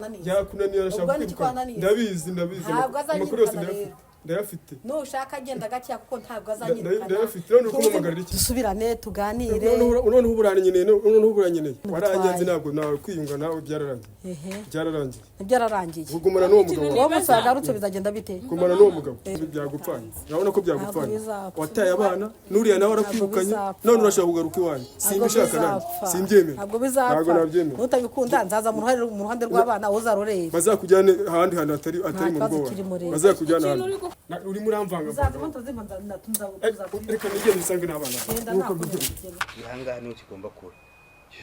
kwananiye yakunaniye arashaka kwiruka ndabizi amakuru yose ndayafite nushaka genda gake kuko ntabwo azanyirukana ndayafite none kumumagarira iki dusubirane tuganire none uburanye nyine none uburanye nyine waragenze ntabwo nawe kwiyunga nawe byararangiye ugumana n'uwo mugabo wowe musagarutse bizagenda bite gumana n'uwo mugabo byagupfanye urabona ko byagupfanye wataye abana nuriya nawe arakwirukanye none urashaka kugaruka iwanyu simbishaka nanjye simbyemera ntabwo bizapfa utabikunda nzaza mu ruhande rw'abana uzaroreye bazakujyana ahandi hantu atari mu rugo bazakujyana ahandi uri muri amvanga reka nigende bisange n'abana nuko bigenda ihangane ukigomba kuba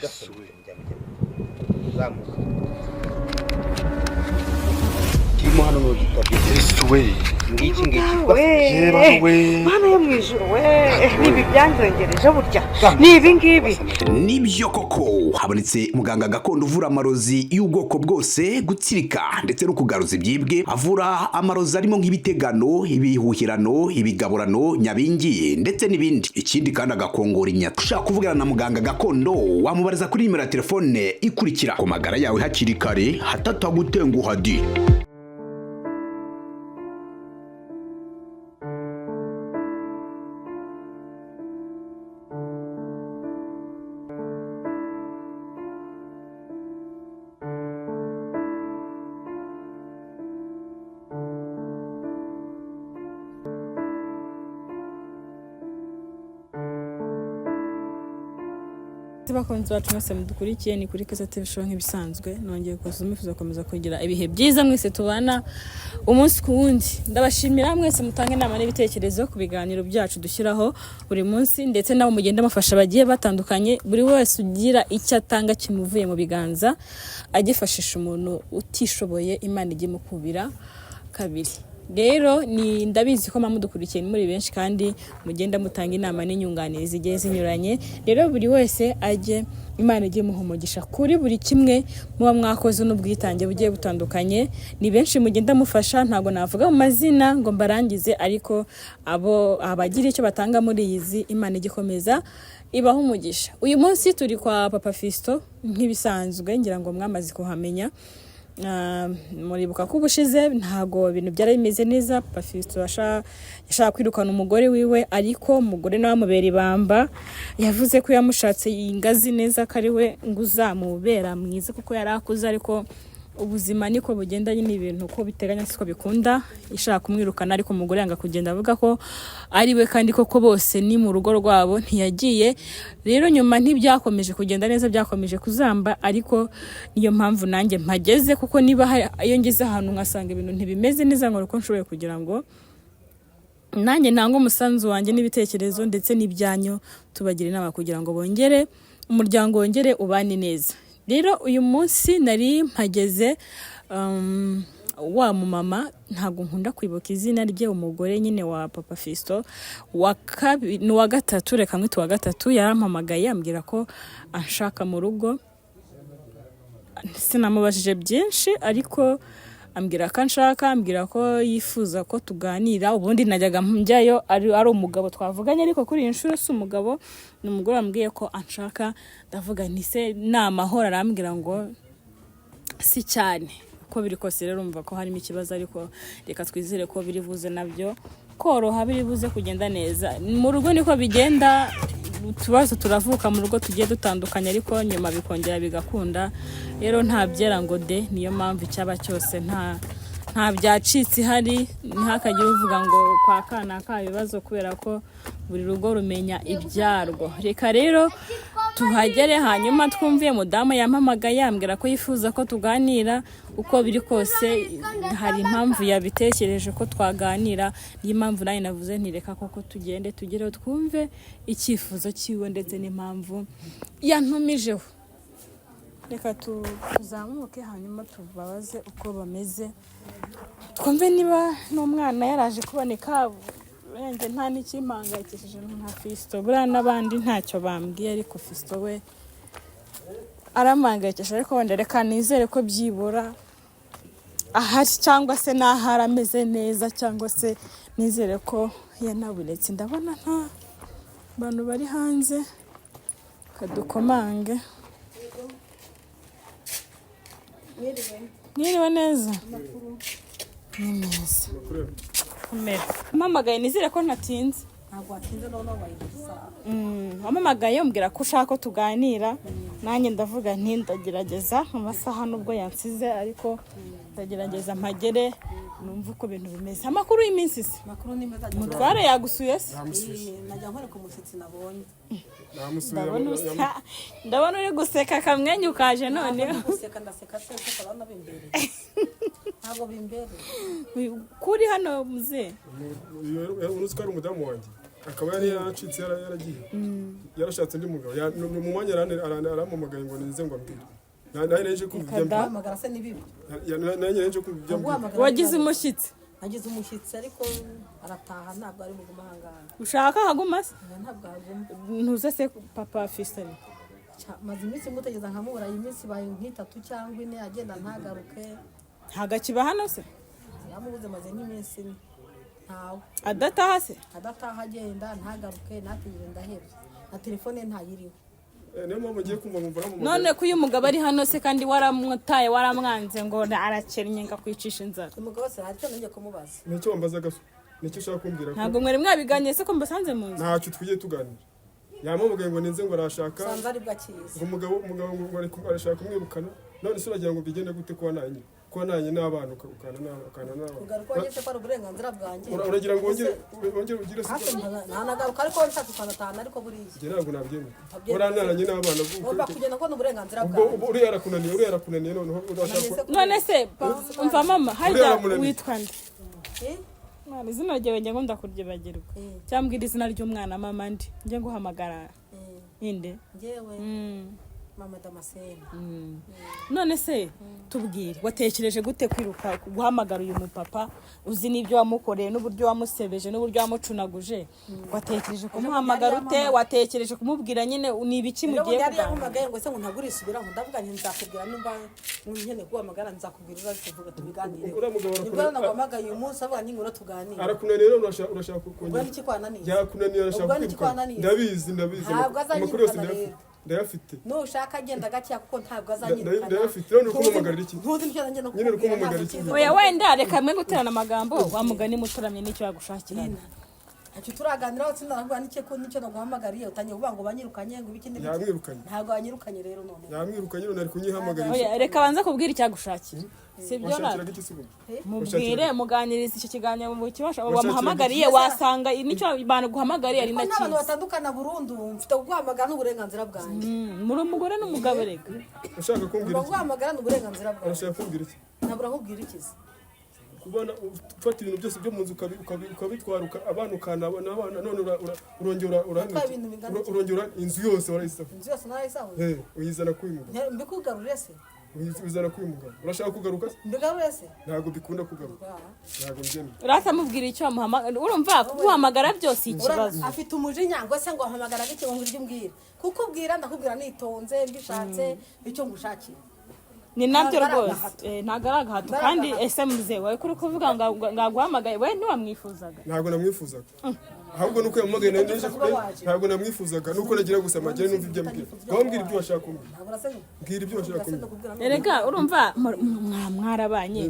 gasubiye zamuka kirimo hano no gitabye ngiki mana yo mwijuru nibi byanzengereje burya nibi ngibi nibyo koko habonetse muganga gakondo uvura amarozi y'ubwoko bwose gutsirika ndetse no kugaruza ibyibwe avura amarozi arimo nk'ibitegano ibihuhirano ibigaburano nyabingi ndetse n'ibindi ikindi kandi agakongora inyata ushaka kuvugana na muganga gakondo wamubariza kuri nimero ya telefone ikurikira ku magara yawe hakiri kare hatatagutenguha di bakunzi bacu mwese mudukurikiye ni kuri Keza TV show nk'ibisanzwe nongeye kuzumifuza komeza kugira ibihe byiza mwese tubana umunsi ku wundi ndabashimira mwese mutange inama n'ibitekerezo ku biganiro byacu dushyiraho buri munsi ndetse nabo mugenda mafasha bagiye batandukanye buri wese ugira icyo atanga kimuvuye mu biganza agifashisha umuntu utishoboye Imana igimukubira kabiri rero ni ndabizi ko mamudukurikiye muri benshi kandi mugenda mutanga inama n'inyunganizi zigiye zinyuranye rero buri wese ajye Imana igiye muhumugisha kuri buri kimwe muba mwakoze n'ubwitange bugiye butandukanye ni benshi mugenda mufasha ntago navuga mu mazina ngo mbarangize ariko abo abagira icyo batanga muri izi Imana igikomeza ibaho umugisha uyu munsi turi kwa Papa Fisto nk'ibisanzwe ngira ngo mwamaze kuhamenya muribuka ko ubushize ntago ibintu byari bimeze neza Papa Fisto yashaka kwirukana umugore wiwe ariko umugore nawe amubera ibamba yavuze ko yamushatse ingazi neza ko ari we nguzamubera mwiza kuko yarakuze ariko ubuzima niko bugendanye n'ibintu ko biteganya siko bikunda ishaka kumwirukana ariko umugore yanga kugenda avuga ko ari we kandi koko bose ni mu rugo rwabo ntiyagiye rero nyuma ntibyakomeje kugenda neza byakomeje kuzamba ariko niyo mpamvu nanjye mpageze kuko niba iyo ngeze ahantu nkasanga ibintu ntibimeze neza ngo uko nshoboye kugira ngo nanjye ntango umusanzu wanjye n'ibitekerezo ndetse n'ibyanyu tubagira inama kugira ngo bongere umuryango wongere ubane neza rero uyu munsi nari mpageze wa mumama ntago nkunda kwibuka izina rye umugore nyine wa Papa Fisto ni wa gatatu reka mwite wa gatatu yarampamagaye ambwira ko anshaka mu rugo sinamubajije byinshi ariko ambwira ko anshaka ambwira ko yifuza ko tuganira ubundi najyaga njyayo ari umugabo twavuganye ariko kuri iyi nshuro si umugabo ni umugore ambwiye ko anshaka ndavuga nti se namahoro arambwira ngo si cyane ko biri kose rero umva ko harimo ikibazo ariko reka twizere ko biri buze nabyo koroha biri buze kugenda neza mu rugo niko bigenda tubazo turavuka mu rugo tugiye dutandukanye ariko nyuma bikongera bigakunda rero nta byera ngo de niyo mpamvu icyaba cyose nta byacitse hari ntihakagire uvuga ngo kwa kana ka bibazo kubera ko buri rugo rumenya ibyarwo reka rero tuhagere hanyuma twumviye mudamu yampamagaye yambwira ko yifuza ko tuganira uko biri kose hari impamvu yabitekereje ko twaganira niyo mpamvu nayo navuze ntireka koko tugende tugereho twumve icyifuzo cyiwe ndetse n'impamvu yantumijeho reka tuzamuke hanyuma tubabaze uko bameze twumve niba n'umwana yaraje kuboneka wenge nta n'ikimpangayikishije nka Fisto buriya n'abandi ntacyo bambwiye ariko Fisto we arampangayikisha ariko wenda reka nizere ko byibura ahari cyangwa se n'ahari ameze neza cyangwa se nizere ko yanabonetse ndabona nta bantu bari hanze kadukomange Mwiriwe neza. Ni neza. Kumera. Mpamagaye nizere ko ntatinze. Ntabwo watinze none wayibuza. Wamamagaye umbwira ko ushaka ko tuganira. Nanjye ndavuga nti ndagerageza amasaha nubwo yansize ariko ndagerageza mpagere numva uko ibintu bimeze. Amakuru y'iminsi se. Makuru ni meza. Mutware yagusuye se. Najya nkore ku mushyitsi nabonye. Ndabona uri guseka kamwenyu kaje none. Guseka ndaseka se kuko abana b'imbere. Ntabwo bimbere. Kuri hano muze. Uruzi ko ari umudamu wanjye. Akaba yari yaracitse yaragiye. Yarashatse undi mugabo. Mu mwanya arampamagaye ngo nize ngo ambwire. Naje kumva Hamagara se nibibi. naje kumva Wagize umushyitsi. Nagize umushyitsi ariko arataha ntabwo ari mu gumahangara. Ushaka haguma se? Ntabwo haguma. Ntuze se papa Fiston. Maze iminsi mutegeza nkamubura iminsi baye nk'itatu cyangwa ine agenda ntagaruke. Hagakiba hano se? Yamubuze maze nk'iminsi ine. Ntawe. Adataha se? Adataha agenda ntagaruke nategere ndahebye. Na telefone ntayiriho. niyo mpamvu ngiye kumva mvura mu None ko uyu mugabo ari hano se kandi waramutaye waramwanze ngo arakennye ngakwicisha inzara. Umugabo se hari cyo ngiye kumubaza. Nicyo wambazaga nicyo ushaka kumbwira ko Ntabwo mwari mwabiganye se ko mbasanze mu nzu. ntacyo twigiye tuganira. Yampamagaye ngo ninze ngo arashaka Sanza ari bwakiza. ngo umugabo ngo arashaka kumwirukana none se uragira ngo bigende gute kuba nanye n'abana ukana n'abana Ugaruka wageze ko ari uburenganzira bwanjye. uragira ngo wongere ugire se ntanagaruka ariko nshaka kwanatana ariko buriya. njye ntabwo nabyemera uranaranye n'abana Ugomba kugenda ko uburenganzira bwanjye. ubwo uriya yarakunaniye noneho urashaka None se umva mama harya witwa nde? Mwana izina ryawe njye ngo ndakuryibagirwa. Cyambwira izina ry'umwana mama ndi. Njye nguhamagara. Inde? Njyewe Mama Damascene. None se tubwire watekereje gute kwiruka guhamagara uyu mupapa uzi n'ibyo wamukoreye n'uburyo wamusebeje n'uburyo wamucunaguje watekereje kumuhamagara ute watekereje kumubwira nyine ni ibiki mugiye kuganira yahamagaye ngo se ngo ntagurisubira ngo ndavuga nti nzakubwira nimba nkene guhamagara nzakubwira uzavuga tubiganire nibwo naguhamagaye uyu munsi avuga ni ngoro tuganire arakunaniye rero urashaka kongera iki kwananiye yakunaniye arashaka kwiruka ndabizi amakuru yose ndayafite no ushaka agenda gakiya kuko ntabwo azanyirukana ndayafite rero nuko mumagarira iki ntuzi nicyo nanjye no nyine nuko mumagarira iki oya wenda reka mwe guterana amagambo wamugani muturamye n'icyo yagushakira ati turaganiraho tsinda navuga nicyo naguhamagariye utangiye kuvuga ngo banyirukanye ngo ibiki n'ibiki yamwirukanye ntabwo yanyirukanye rero none yamwirukanye none ari kunyihamagara oya reka banza kubwira icyagushakira sibyo na mubwire muganiriza icyo kiganiro mu kibasha wamuhamagariye wasanga nicyo abantu guhamagariye ari nakiza n'abantu batandukana burundu mfite guhamagara n'uburenganzira bwanjye muri umugore n'umugabo reka ushaka kumbwira iki guhamagara n'uburenganzira bwanjye urashaka kumbwira iki nabura kubwira iki kubona ufata ibintu byose byo mu nzu ukabitwara abana ukanabona abana none urongera inzu yose warayisaho inzu yose narayisaho uyizana kuyimugana mbikugarurire se uzana kuyimugana urashaka kugaruka mbigarurire se ntabwo bikunda kugaruka ntabwo mbyemera urasa mubwira icyo wamuhamagara urumva kuguhamagara byose ikibazo afite umujinya ngo se ngo ahamagara bike ngo ngirye umbwire kuko ubwira ndakubwira nitonze mbishatse icyo ngushakira ni nabyo rwose ntabwo ari agahato kandi ese muzehe wawe kuri kuvuga ngo ngaguhamagaye we ntiwamwifuzaga ntabwo namwifuzaga ahubwo nuko yamuhamagaye ntabwo namwifuzaga nuko nagira gusa amagere numva ibyo ambwira ngaho mbwira ibyo washaka kumbwira mbwira ibyo washaka kumbwira erega urumva mwarabanye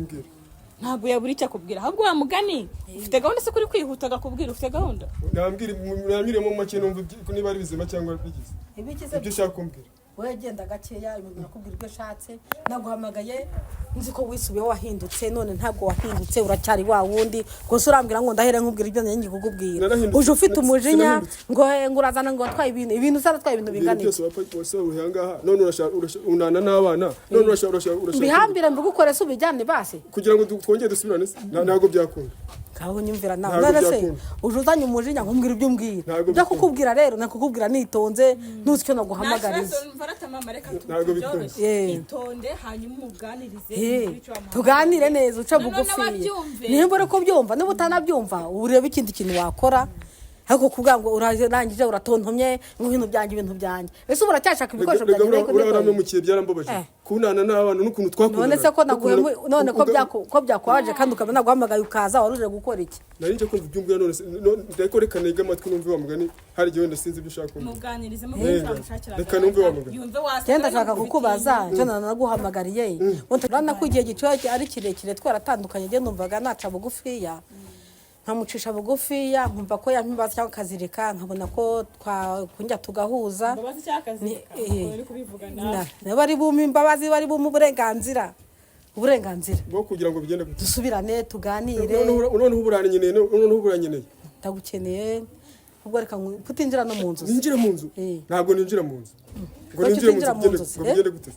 ntabwo yabura icyo akubwira ahubwo wa mugani ufite gahunda se kuri kwihuta agakubwira ufite gahunda nambwiremo make numva niba ari bizima cyangwa bigize ibyo ushaka kumbwira we genda gakeya ibintu nakubwira ibyo ashatse naguhamagaye nzi ko wisubiyeho wahindutse none ntabwo wahindutse uracyari wa wundi gusa urambwira ngo ndahere nkubwira ibyo ngiye kukubwira uje ufite umujinya ngo urazana ngo watwaye ibintu uzaratwaye ibintu bingana iki byose uruhangaha none unana n'abana none urashaka bihambira mbigukore se ubijyane base kugira ngo twongere dusubirane ntabwo byakunda kaho nyumvira nawe none se uje uzanye umujinya nkumbwira ibyo umbwira byo kukubwira rero nakukubwira nitonze ntuzi icyo naguhamagariye ntabwo bikunda itonde hanyuma umuganirize tuganire neza uca bugufi nimba uri kubyumva niba utanabyumva urebe ikindi kintu wakora ariko kuvuga ngo urangije uratontomye ngo ibintu byanjye ese ubu uracyashaka ibikoresho byanjye uramemukiye byarambabaje kunana n'abana n'ukuntu twakundana none se ko none ko byakwaje kandi ukabona guhamagaye ukaza waruje gukora iki nari nje kumva ibyumvira none ndeko reka nige amatwi numve wa mugani hari igihe wenda sinzi ibyo ushaka kumva muganirize mu mushakira reka numve wa mugani genda ashaka kukubaza cyo naguhamagariye urana ko igihe gicoye ari kirekire twaratandukanye je numvaga naca bugufiya nkamucisha bugufiya nkumva ko yampibaza cyangwa kazirika nkabona ko twakunjya tugahuza bari bumpa imbabazi bari bumpa uburenganzira bwo kugira ngo bigende dusubirane tuganire noneho uburanyeneye ndagukeneye ubwo reka kutinjira no mu nzu ninjira mu nzu ntabwo ninjira mu nzu ngo ninjira mu nzu ngo bigende gute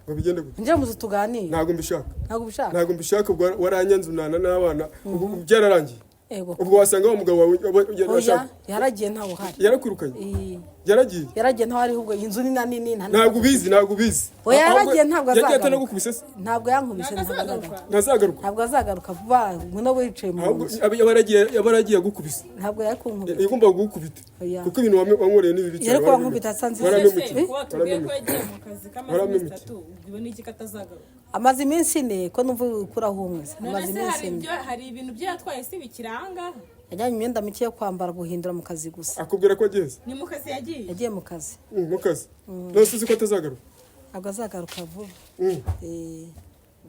ngo bigende gute ninjira mu nzu tuganire ntabwo mbishaka waranyanze unana n'abana byararangiye ubwo wasanga wa mugabo wawe yaragiye ntawe uhari yarakwirukanye yaragiye ntawe ari ahubwo inzu ni nini ntabwo ubizi yaragiye ntabwo azagaruka yagiye atagukubise se ntabwo yankubise ntabwo azagaruka vuba ngo wicaye mu nzu yabaragiye agukubise ntabwo yakunkubise yagombaga kugukubita kuko ibintu wankoreye n'ibi bicara yari kunkubita asanze amaze iminsi ine ko numva ukuraho umwe amaze iminsi ine hari ibintu byatwaye si bikiranga yajyanye imyenda mike yo kwambara guhindura mu kazi gusa akubwira ko ageze ni mu kazi yagiye mu kazi nose uzi ko atazagaruka ntabwo azagaruka vuba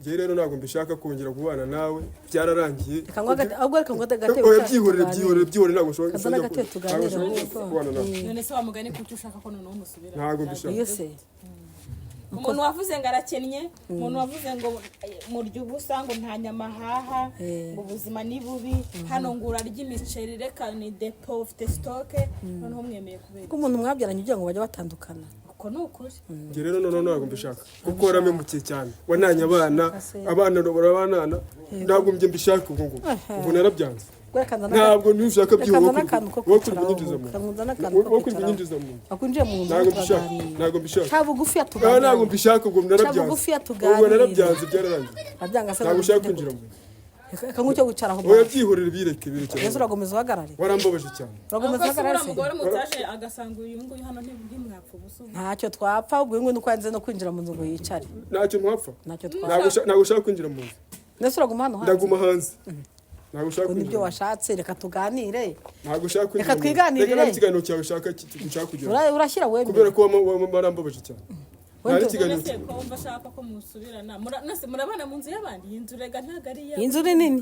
njye rero ntabwo mbishaka kongera kubana nawe byararangiye ahubwo reka ngo byihorere ntabwo ushobora kubana nawe none se wamugane kuko ushaka ko noneho musubira ntabwo mbishaka umuntu wavuze ngo arakennye umuntu wavuze ngo murya ubusa ngo nta nyama haha ngo ubuzima ni bubi hano ngo urarya imiceri reka ni depo ufite sitoke noneho mwemeye kubera ko umuntu mwabyaranye ugira ngo bajye batandukana uko ni ukuri njye rero noneho ntabwo mbishaka kuko waramemukiye cyane wananye abana barabanana ntabwo njye mbishaka ubu narabyanze ntabwo ntushaka by'ubunyinjiza mu ntabwo mbishaka ntabwo mbishaka ubwo narabyanze byararangiye ntabwo ushaka kwinjira mu kangucyo gucara aho oya byihorere bireke yesu uragomeza uhagarare warambabaje cyane uragomeza uhagarare se umugore mutaje agasanga uyu nguyu hano ntimwapfa ubuso ntacyo twapfa ubwo nguyu nuko yanze no kwinjira mu nzu ngo yicare ntacyo mwapfa twapfa ntabwo ushaka kwinjira mu nzu yesu uraguma hano ndaguma hanze ntabwo ushaka kwinjira nibyo washatse reka tuganire ntabwo ushaka kwinjira reka twiganirire reka ikiganiro cyawe ushaka kugira urashyira wemeye kubera ko warambabaje cyane Nari kiganiro ko umva shaka ko musubirana murabana mu nzu y'abandi inzu rega ntagari ya inzu ni nini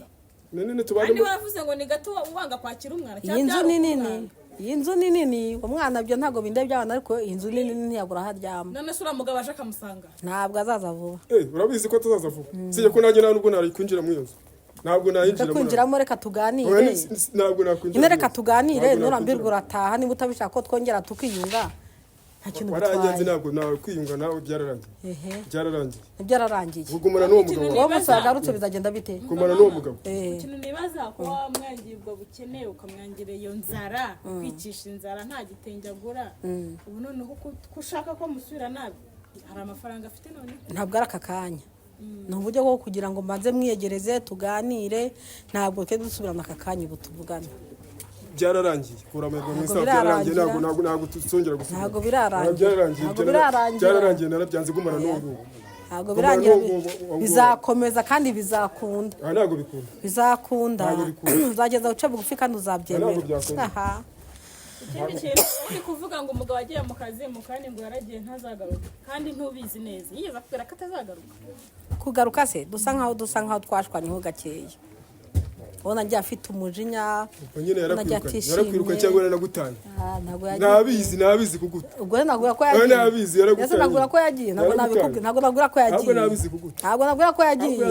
nene tubane andi wavuze ngo ni gato wanga kwakira umwana cyangwa inzu ni nini inzu ni nini umwana byo ntago binde by'abana ariko inzu ni nini ntiyabura haryama none sura mugabo aje akamusanga ntabwo azaza vuba urabizi ko atazaza vuba sije ko nanjye nubwo nari kwinjira mu nzu ntabwo nayinjira kwinjiramo reka tuganire ntabwo nakwinjira reka tuganire nurambirwa urataha niba utabishaka ko twongera tukiyunga nta kintu bitwaye ntabwo nawe kwiyunga nawe byararangiye byararangiye ugumana n'uwo mugabo wowe bose bagarutse bizagenda bite gumana n'uwo mugabo ikintu nibaza ko wamwangirwa bukeneye ukamwangira iyo nzara kwicisha inzara nta gitenge agura ubu noneho ko ushaka ko musubira nabi hari amafaranga afite none ntabwo ari aka kanya ni uburyo bwo kugira ngo mbanze mwiyegereze tuganire ntabwo twe dusubirana aka kanya ubu tuvugane byararangiye kuramerwa mu isaha byararangiye ntabwo tuzongera gusubira ntabwo birarangiye narabyanze gumana n'uwo ntabwo birangiye bizakomeza kandi bizakunda ntabwo bikunda bizakunda uzageza uce bugufi kandi uzabyemera ikindi kintu uri kuvuga ngo umugabo agiye mu kazi mu kandi ngo yaragiye ntazagaruka kandi ntubizi neza yigeze akubwira ko atazagaruka kugaruka se dusa nkaho twashwanyeho gakeya ubona agiye afite umujinya nyine yarakwiruka cyangwa yaranagutanye nabizi kuguta ubwo nagura ko yagiye nabizi yaragutanye nagura ko yagiye ntabwo nagura ko yagiye ntabwo nagura ko yagiye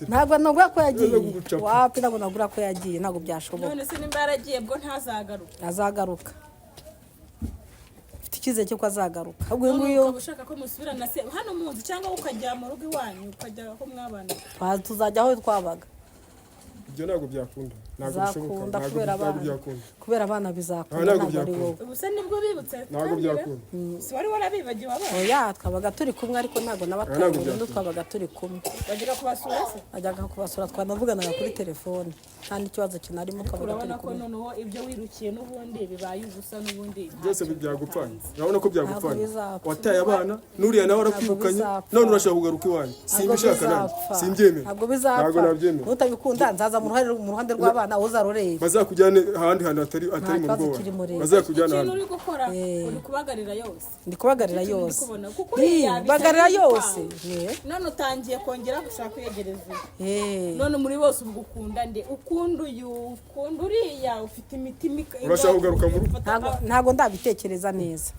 ntabwo nagura ko yagiye wapi ntabwo nagura ko yagiye ntabwo byashoboka none se nimba yaragiye bwo azagaruka mfite icyizere cy'uko azagaruka ahubwo uyu nguyu ushaka ko musubirana se hano mu nzu cyangwa ukajya mu rugo iwanyu ukajya aho mwabana tuzajya aho twabaga ibyo ntabwo byakunda ntabwo bishoboka bizakunda ntabwo kubera abana byakunda kubera abana bizakunda ntabwo ntabwo ari byakunda. wowe ubu se nibwo bibutse ntabwo byakunda si wari warabibagiwe abana oya twabaga turi kumwe ariko ntabwo ntabwo n'abataye byakunda. burundu twabaga turi kumwe bajyaga kubasura se ajyaga kubasura twanavuganaga kuri telefone nta n'ikibazo kinarimo twabaga turi urabona ko kumwe noneho ibyo wirukiye n'ubundi bibaye ubusa n'ubundi byose byagupfanye urabona ko byagupfanye bizapfa. wataye abana n'uriya nawe arakwirukanye bizapfa. none urashaka kugaruka iwanyu simbishaka nawe simbyemera ntabwo bizapfa ntabwo nabyemera nutabikunda nzaza mu ruhande rw'abana uzaroreba bazakujyane ahandi hantu atari mu kibazo rugo kiri muri bazakujyana ikintu ahandi uri gukora uri kubagarira yose ndi kubagarira yose kubona kuko uriya bagarira bisa yose none utangiye kongera gushaka kwiyegereza Eh. none muri bose ubwo ukunda nde ukunda uyu ukunda uriya ufite imitima Urashaka kugaruka mu rugo? ntabwo ndabitekereza neza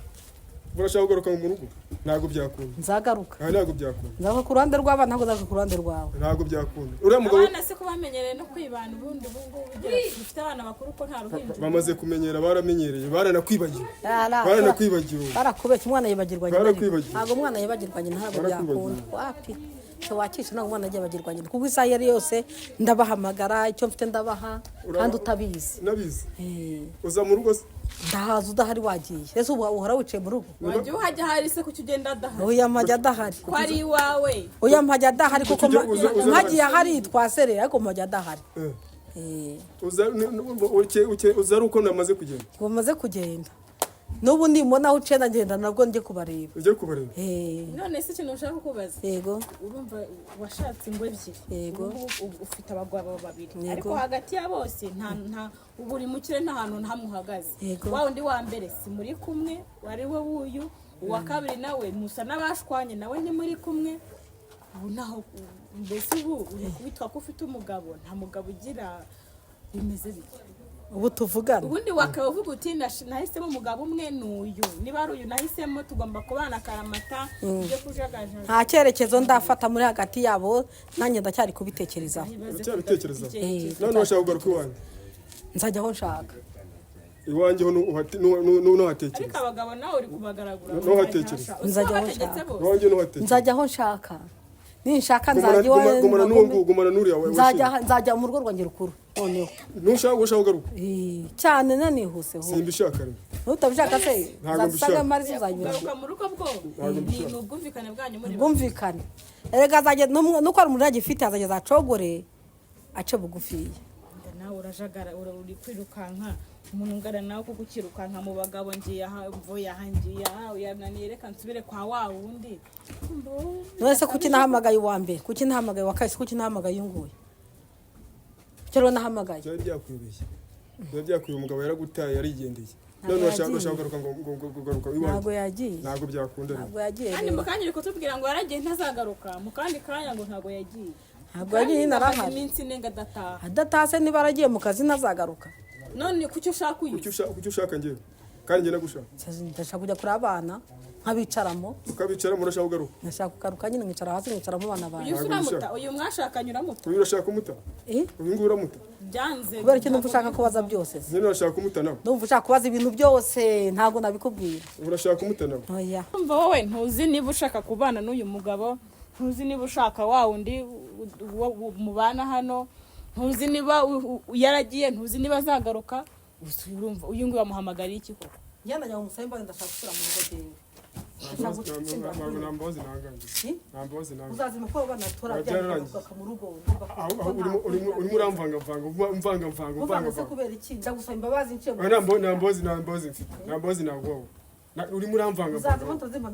urashaka kugaruka mu rugo ntabwo byakunda nzagaruka ntabwo byakunda nzava ku ruhande rw'abana ntabwo nzava ku ruhande rwawe ntabwo byakunda uriya mugabo abana se ko bamenyereye no kwibana ubundi ubungubu ufite abana bakuru ko nta ruhinja bamaze kumenyera baramenyereye baranakwibagiwe baranakwibagiwe barakubeshya umwana yibagirwa nyina Barakwibagiwe. ntabwo umwana yibagirwa nyina ntabwo Barakwibagiwe. byakunda wapi wakisha ntabwo umwana ajya yibagirwa nyina kuko isaha iyo ari yose ndabahamagara icyo mfite ndabaha kandi utabizi nabizi Eh, uza mu rugo se ndahaza udahari wagiye ese ubu uhora wicaye mu rugo wajya uhajya hari se kuki ugenda adahari oya mpajya adahari ko ari iwawe oya mpajya adahari kuko Uza- mpagiye ahari twaserera ariko mpajya adahari Eh. Eh, uza ari uko namaze kugenda bamaze kugenda n'ubu ndimubona aho uciye ndagenda nabwo njye kubareba ujye kubareba Eh, none se ikintu ushaka kubaza yego urumva washatse ingo ebyiri Yego. ubu ufite abagabo babiri Yego. ariko hagati ya bose nta ubu uri mu kirere nta hantu nta muhagaze Yego. wa undi wa mbere si muri kumwe wari we wuyu uwa kabiri nawe musa n'abashwanye nawe ntimuri kumwe ubu naho mbese ubu uri kubitwa ko ufite umugabo nta mugabo ugira bimeze bite ubu tuvugana ubundi wakaba uvuga uti nahisemo umugabo umwe n'uyu niba ari uyu nahisemo tugomba kubana akaramata ibyo kujagajaga nta cyerekezo ndafata muri hagati yabo nanjye ndacyari kubitekerezaho uracyabitekerezaho Eh, none urashaka kugaruka iwanyu nzajya aho nshaka iwanjye ho nuhatekereza ariko abagabo nawe uri kubagaragura Ntuhatekereze. Nzajya aho bategetse nshaka. bose iwanjye nuhatekereza nzajya aho nshaka ninshaka nzajya iwawe gumana n'uwo nguwo gumana n'uriya wawe nzajya mu rugo rwanjye rukuru noneho ntushaka ushaka kugaruka cyane nanihuse ho simbishaka rero nutabishaka se Ntabwo nzasanga mbishaka. mari uzanyura garuka mu rugo bwo ni ubwumvikane bwanyu muri bo bwumvikane erega azajya nuko ari umuntu yagifite azageza acogore ace bugufiya nawe urajagara uri kwirukanka umuntu ungana nawe kuko ukirukanka mu bagabo ngiye aha mvuye aha ngiye aha uyananiye reka nsubire kwa wa wundi none se kuki nahamagaye uwa mbere kuki nahamagaye uwa kabiri kuki nahamagaye uyu nguyu icyo rero nahamagaye byari byakwibeshye byari byakwiye umugabo yaragutaye yarigendeye none urashaka kugaruka ngo kugaruka iwanyu ntabwo yagiye ntabwo byakunda rero ntabwo yagiye kandi rero mu kanya uri kutubwira ngo yaragiye ntazagaruka mu kandi kanya ngo ntabwo yagiye ntabwo yagiye nyine arahari iminsi ine ngo adataha adatase niba aragiye mu kazi ntazagaruka none kuki ushaka uyu kuki ushaka njyewe kandi njye nagushaka ndashaka kujya kuri abana nkabicaramo ukabicara murashaka kugaruka ndashaka kugaruka nyine nkicara hasi nkicaramo abana uyu banjye se uramuta uyu mwashakanye uramuta uyu urashaka kumuta Eh? uyu nguyu uramuta byanze kubera icyo numva ushaka kubaza byose se nyine urashaka kumuta nawe ndumva ushaka kubaza ibintu byose ntabwo nabikubwira urashaka kumuta nawe oya umva wowe ntuzi niba ushaka kubana n'uyu mugabo ntuzi niba ushaka wa wundi mubana hano ntuzi niba yaragiye ntuzi niba azagaruka gusa urumva uyu nguyu wamuhamagariye iki koko njyana njya mu musambi ndashaka gusura mu rugo rwewe nta mbabazi ntangange nta mbabazi ntangange uzazima ko banatora Byararangiye. mu rugo urimo uramvangavanga uvanga se kubera iki njya gusaba imbabazi nciye mu nta mbabazi mfite nta mbabazi ntabwo wowe urimo uramvangavanga uzazima ntuzima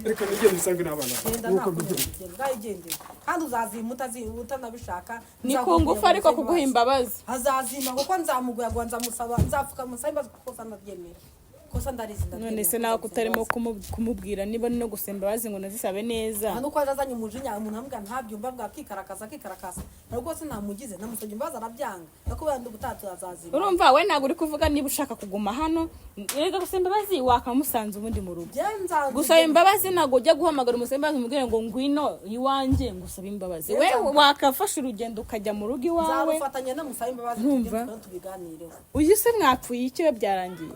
reka nigende usange n'abana bwayigendera kandi uzazima utanabishaka ni ku ngufu ariko kuguha imbabazi azazima kuko nzamuguyagwa nzamusaba nzapfuka musaba imbabazi kuko sanabyemera kosa ndarizi none se nawe kutarimo kumubwira niba no gusaba imbabazi ngo nazisabe neza hano ko azanye umujinya umuntu amubwira ntabyumva bwa akikarakaza ariko se namugize namusabye imbabazi arabyanga nakubera ndi gutatu azazima urumva we ntabwo uri kuvuga niba ushaka kuguma hano rega gusaba imbabazi wakamusanze ubundi mu rugo gusaba imbabazi ntabwo ujya guhamagara umusaba imbabazi umubwire ngo ngwino iwanjye ngusaba imbabazi we wakafasha urugendo ukajya mu rugo iwawe nzarufatanya namusaba imbabazi Ntumva. tubiganireho uyu se mwapfuye iki we byarangiye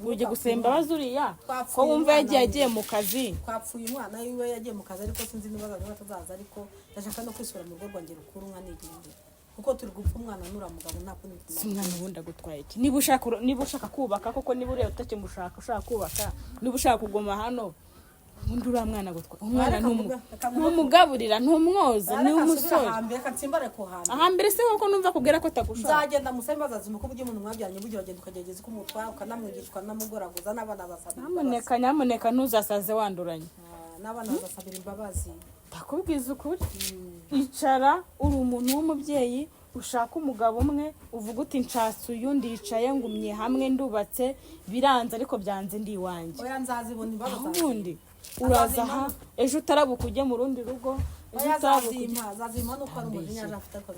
ujye gusaba imbabazi uriya ko wumva yagiye mu kazi twapfuye umwana wiwe yagiye mu kazi ariko sinzi niba azaza atazaza ariko ndashaka no kwisubira mu rugo rwanjye rukuru nkanigendera kuko turi gupfa umwana nura mugabo nta kundi si umwana ubundi agutwaye iki niba ushaka kubaka koko niba ureba utakimushaka ushaka kubaka niba ushaka kuguma hano undi uriya mwana agutwaye umwana ntumugaburira ntumwoza ni umusore ahambere se koko numva kubwira ko atagushaka nzagenda museme bazazi muko buryo umuntu mwabyaranye buryo uragenda ukagerageza ko umutwara ukanamwigishwa namugoragoza n'abana basabira nyamuneka ntuzasaze wanduranye n'abana basabira imbabazi ndakubwiza ukuri icara uri umuntu w'umubyeyi ushaka umugabo umwe uvuga uti nshatse uyundi yicaye ngumye hamwe ndubatse biranze ariko byanze ndi iwanjye oya nzazibona imbabazi ubundi uraza aha ejo utarabuka ujye mu rundi rugo ejo utarabuka azazima nuko ari umujinya afite ko